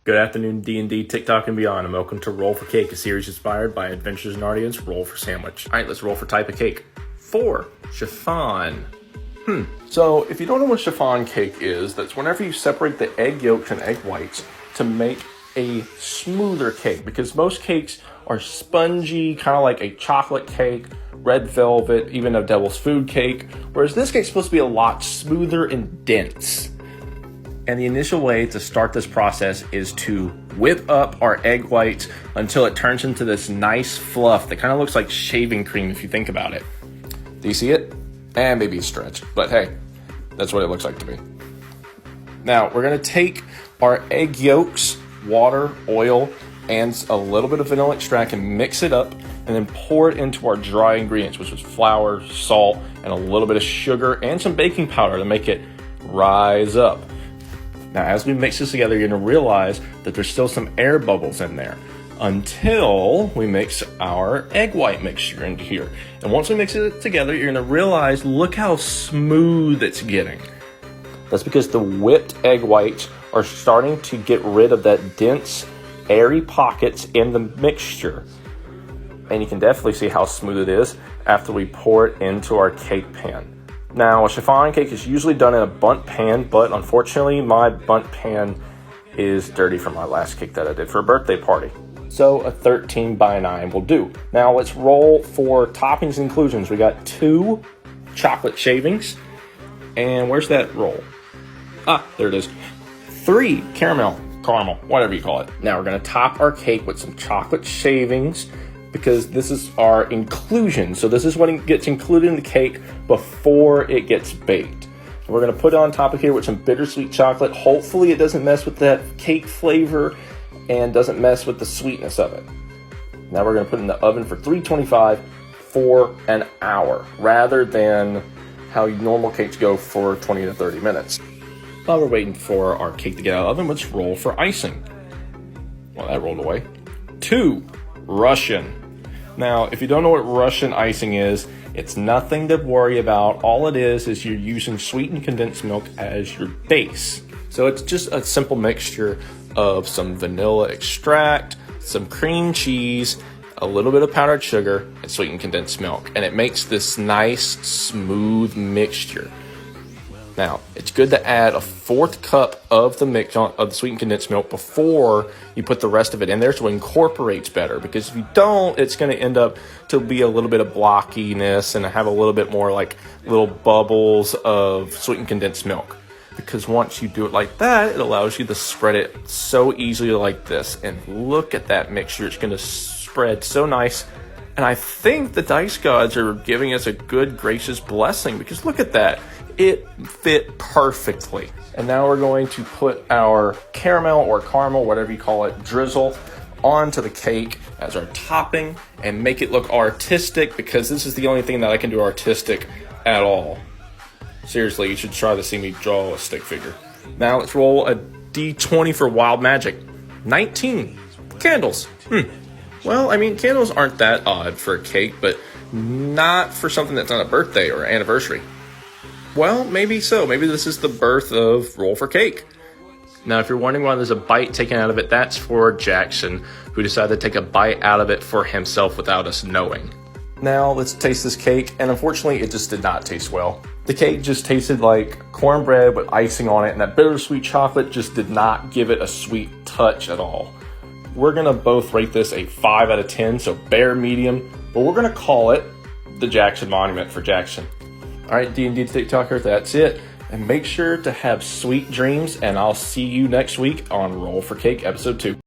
Good afternoon, D&D, TikTok, and beyond, and welcome to Roll for Cake, a series inspired by Adventures in Aardia's Roll for Sandwich. All right, let's roll for type of cake. 4, chiffon. So if you don't know what chiffon cake is, that's whenever you separate the egg yolks and egg whites to make a smoother cake, because most cakes are spongy, kind of like a chocolate cake, red velvet, even a devil's food cake, whereas this cake's supposed to be a lot smoother and dense. And the initial way to start this process is to whip up our egg whites until it turns into this nice fluff that kind of looks like shaving cream if you think about it. Do you see it? And maybe a stretch, but hey, that's what it looks like to me. Now, we're gonna take our egg yolks, water, oil, and a little bit of vanilla extract and mix it up and then pour it into our dry ingredients, which is flour, salt, and a little bit of sugar and some baking powder to make it rise up. Now, as we mix this together, you're gonna realize that there's still some air bubbles in there until we mix our egg white mixture into here. And once we mix it together, you're gonna realize, look how smooth it's getting. That's because the whipped egg whites are starting to get rid of that dense, airy pockets in the mixture. And you can definitely see how smooth it is after we pour it into our cake pan. Now, a chiffon cake is usually done in a bundt pan, but unfortunately my bundt pan is dirty from my last cake that I did for a birthday party. So a 13 by 9 will do. Now let's roll for toppings and inclusions. We got 2 chocolate shavings, and where's that roll? Ah, there it is. 3 caramel, whatever you call it. Now we're gonna top our cake with some chocolate shavings, because this is our inclusion. So this is what gets included in the cake before it gets baked. And we're gonna put it on top of here with some bittersweet chocolate. Hopefully it doesn't mess with that cake flavor and doesn't mess with the sweetness of it. Now we're gonna put it in the oven for 325 for an hour, rather than how normal cakes go for 20 to 30 minutes. While we're waiting for our cake to get out of the oven, let's roll for icing. Well, that rolled away. 2, Russian. Now, if you don't know what Russian icing is, it's nothing to worry about. All it is you're using sweetened condensed milk as your base. So it's just a simple mixture of some vanilla extract, some cream cheese, a little bit of powdered sugar, and sweetened condensed milk. And it makes this nice, smooth mixture. Now, it's good to add a 4th cup of the mix of the sweetened condensed milk before you put the rest of it in there so it incorporates better. Because if you don't, it's going to end up to be a little bit of blockiness and have a little bit more like little bubbles of sweetened condensed milk. Because once you do it like that, it allows you to spread it so easily like this. And look at that mixture. It's going to spread so nice. And I think the dice gods are giving us a good, gracious blessing, because look at that. It fit perfectly. And now we're going to put our caramel or caramel, whatever you call it, drizzle onto the cake as our topping and make it look artistic, because this is the only thing that I can do artistic at all. Seriously, you should try to see me draw a stick figure. Now let's roll a d20 for wild magic. 19. Candles. Well, I mean, candles aren't that odd for a cake, but not for something that's on a birthday or anniversary. Well, maybe so. Maybe this is the birth of Roll for Cake. Now, if you're wondering why there's a bite taken out of it, that's for Jackson, who decided to take a bite out of it for himself without us knowing. Now, let's taste this cake, and unfortunately, it just did not taste well. The cake just tasted like cornbread with icing on it, and that bittersweet chocolate just did not give it a sweet touch at all. We're gonna both rate this a 5 out of 10, so bare medium, but we're gonna call it the Jackson Monument for Jackson. All right, D&D TikToker, that's it. And make sure to have sweet dreams, and I'll see you next week on Roll for Cake episode 2.